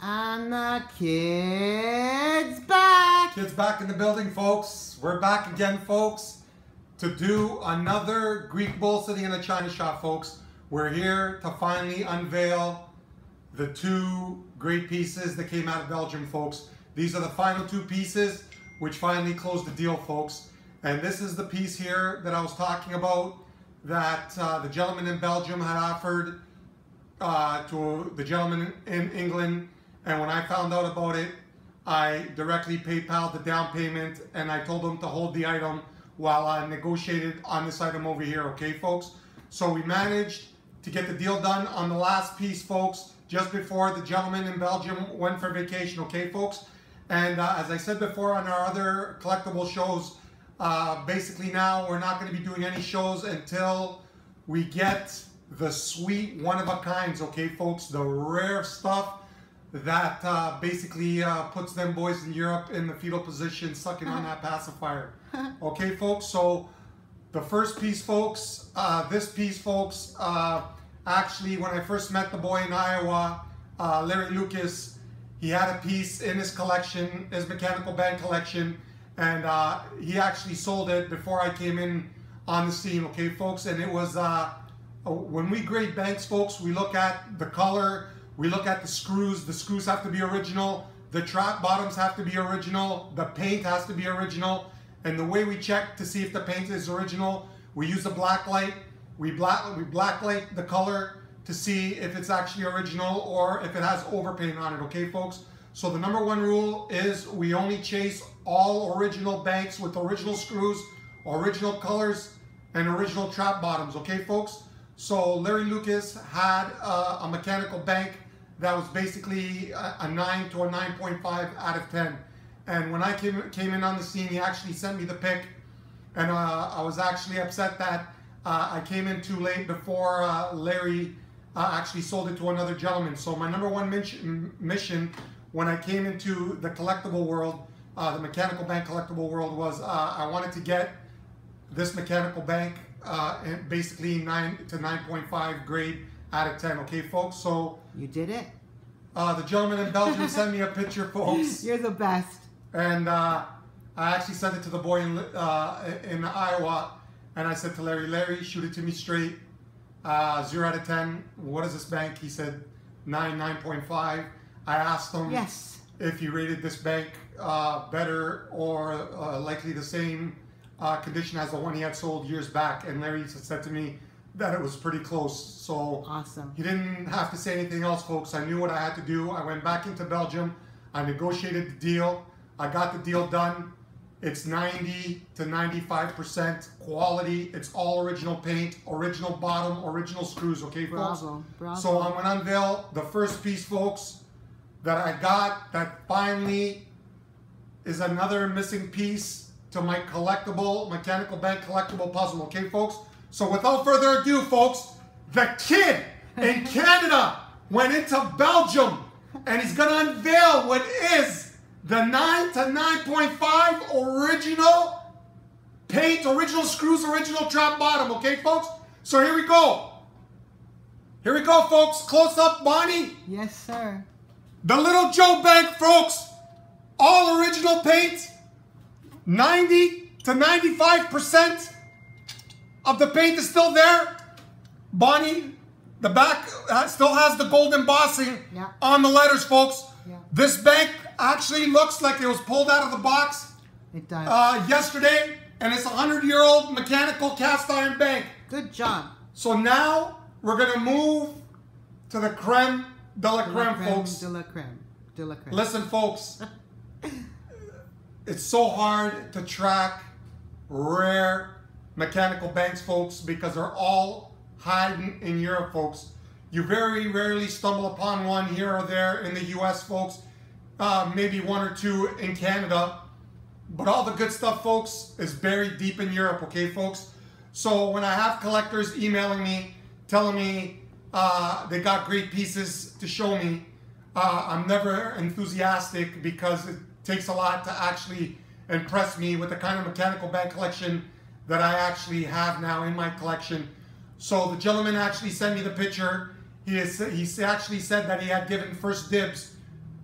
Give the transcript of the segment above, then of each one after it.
And the kid's back. Kids back in the building, folks. We're back again, folks, to do another Greek bull sitting in a china shop, folks. We're here to finally unveil the two great pieces that came out of Belgium, folks. These are the final two pieces which finally closed the deal, folks. And this is the piece here that I was talking about that the gentleman in Belgium had offered to the gentleman in England. And when I found out about it, I directly PayPal'd the down payment and I told them to hold the item while I negotiated on this item over here, okay, folks? So we managed to get the deal done on the last piece, folks, just before the gentleman in Belgium went for vacation, okay, folks? And as I said before on our other collectible shows, basically now we're not going to be doing any shows until we get the sweet one-of-a-kinds, okay, folks? The rare stuff that basically puts them boys in Europe in the fetal position, sucking on that pacifier. Okay, folks, so the first piece, folks, this piece, folks, actually when I first met the boy in Iowa, Larry Lucas, he had a piece in his collection, his mechanical bank collection, and he actually sold it before I came in on the scene, okay, folks? And it was, when we grade banks, folks, we look at the color, we look at the screws have to be original, the trap bottoms have to be original, the paint has to be original, and the way we check to see if the paint is original, we use a black light, we blacklight the color to see if it's actually original or if it has overpaint on it, okay, folks? So the number one rule is we only chase all original banks with original screws, original colors, and original trap bottoms, okay, folks? So Larry Lucas had a mechanical bank that was basically a 9 to a 9.5 out of 10. And when I came in on the scene, he actually sent me the pic, and I was actually upset that I came in too late before Larry actually sold it to another gentleman. So my number one mission when I came into the collectible world, the mechanical bank collectible world, was I wanted to get this mechanical bank basically 9 to 9.5 grade out of 10, okay, folks? So you did it. The gentleman in Belgium sent me a picture, folks. You're the best. And I actually sent it to the boy in Iowa, and I said to Larry, shoot it to me straight. 0 out of 10. What is this bank? He said 9.5. I asked him if he rated this bank better or likely the same condition as the one he had sold years back, and Larry said to me that it was pretty close. So awesome. He didn't have to say anything else, folks. I knew what I had to do. I went back into Belgium. I negotiated the deal. I got the deal done. It's 90 to 95% quality. It's all original paint, original bottom, original screws, okay, folks? Bravo. So I'm gonna unveil the first piece, folks, that I got that finally is another missing piece to my mechanical bank collectible puzzle, okay, folks? So without further ado, folks, the kid in Canada went into Belgium and he's gonna unveil what is the 9 to 9.5 original paint, original screws, original trap bottom, okay, folks? So here we go. Here we go, folks. Close up, Bonnie. Yes, sir. The Little Joe Bank, folks. All original paint. 90 to 95% of the paint is still there. Bonnie, the back still has the gold embossing on the letters, folks. This bank actually looks like it was pulled out of the box yesterday, and it's a 100-year-old mechanical cast iron bank. Good job. So now we're going to move to the creme de la creme, folks. De la creme. De la creme. Listen, folks. It's so hard to track rare mechanical banks, folks, because they're all hiding in Europe, folks. You very rarely stumble upon one here or there in the US, folks. Maybe one or two in Canada. But all the good stuff, folks, is buried deep in Europe, okay, folks? So when I have collectors emailing me, telling me they got great pieces to show me, I'm never enthusiastic because it takes a lot to actually impress me with the kind of mechanical bank collection that I actually have now in my collection. So the gentleman actually sent me the picture. He actually said that he had given first dibs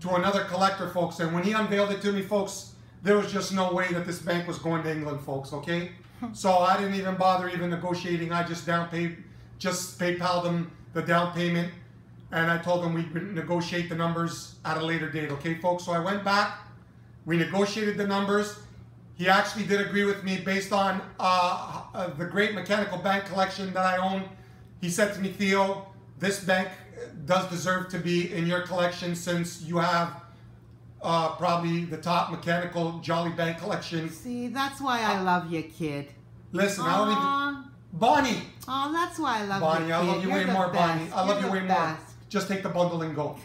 to another collector, folks. And when he unveiled it to me, folks, there was just no way that this bank was going to England, folks, okay? So I didn't even bother even negotiating. I just PayPal'd him the down payment. And I told him we'd negotiate the numbers at a later date, okay, folks? So I went back. We negotiated the numbers. He actually did agree with me based on the great mechanical bank collection that I own. He said to me, Theo, this bank does deserve to be in your collection since you have probably the top mechanical Jolly Bank collection. See, that's why I love you, kid. Listen, I don't even... Bonnie! Oh, that's why I love Bonnie, you, I love you way more, Bonnie. I love you way more. Best. Just take the bundle and go.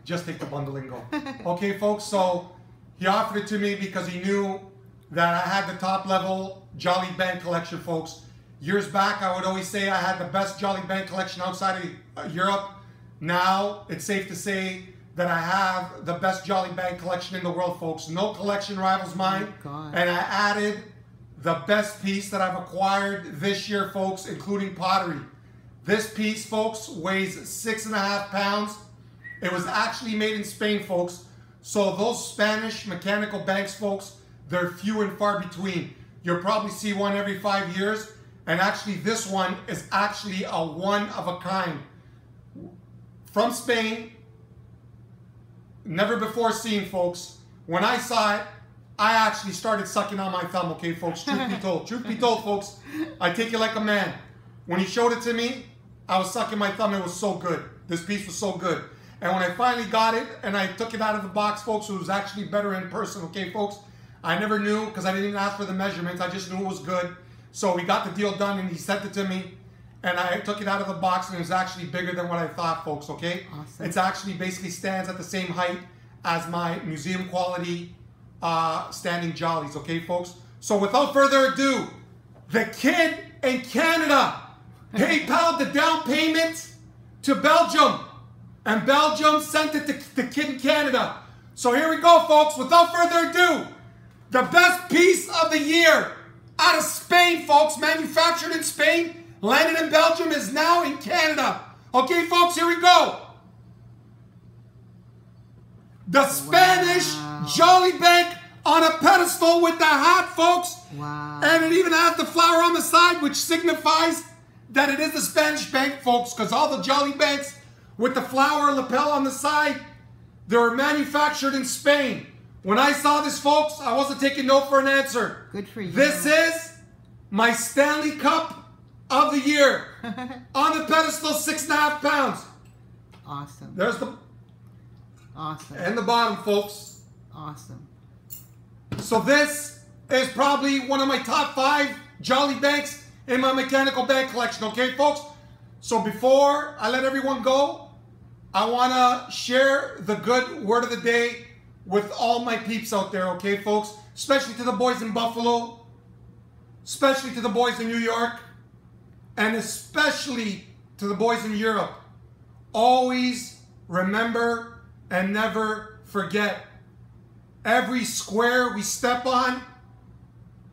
Just take the bundle and go. Okay, folks, so he offered it to me because he knew that I had the top level Jolly Bank collection, folks. Years back, I would always say I had the best Jolly Bank collection outside of Europe. Now, it's safe to say that I have the best Jolly Bank collection in the world, folks. No collection rivals mine. Oh, and I added the best piece that I've acquired this year, folks, including pottery. This piece, folks, weighs 6.5 pounds. It was actually made in Spain, folks. So those Spanish mechanical banks, folks, they're few and far between. You'll probably see one every 5 years. And actually, this one is actually a one of a kind. From Spain, never before seen, folks. When I saw it, I actually started sucking on my thumb, okay, folks? Truth be told. Truth be told, folks, I take it like a man. When he showed it to me, I was sucking my thumb. It was so good. This piece was so good. And when I finally got it and I took it out of the box, folks, it was actually better in person, okay, folks? I never knew because I didn't even ask for the measurements. I just knew it was good. So we got the deal done and he sent it to me. And I took it out of the box and it was actually bigger than what I thought, folks, okay? Awesome. It's actually basically stands at the same height as my museum quality standing Jollies, okay, folks? So without further ado, the kid in Canada PayPal'd the down payment to Belgium. And Belgium sent it to the kid in Canada. So here we go, folks. Without further ado, the best piece of the year out of Spain, folks, manufactured in Spain, landed in Belgium, is now in Canada. Okay, folks, here we go. The Spanish Jolly Bank on a pedestal with the hat, folks. Wow. And it even has the flower on the side, which signifies that it is the Spanish bank, folks, because all the Jolly Banks with the flower lapel on the side, they were manufactured in Spain. When I saw this, folks, I wasn't taking no for an answer. Good for you. This is my Stanley Cup of the year. On the pedestal, 6.5 pounds. Awesome. There's the... Awesome. And the bottom, folks. Awesome. So this is probably one of my top 5 Jolly Banks in my mechanical bank collection, okay, folks? So before I let everyone go, I want to share the good word of the day with all my peeps out there, okay, folks? Especially to the boys in Buffalo, especially to the boys in New York, and especially to the boys in Europe. Always remember and never forget, every square we step on,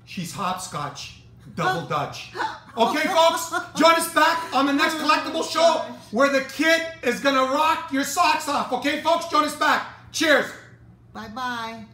she's hopscotch, double Dutch. Okay, folks, join us back on the next Collectible show where the kid is going to rock your socks off. Okay, folks, join us back. Cheers. Bye-bye.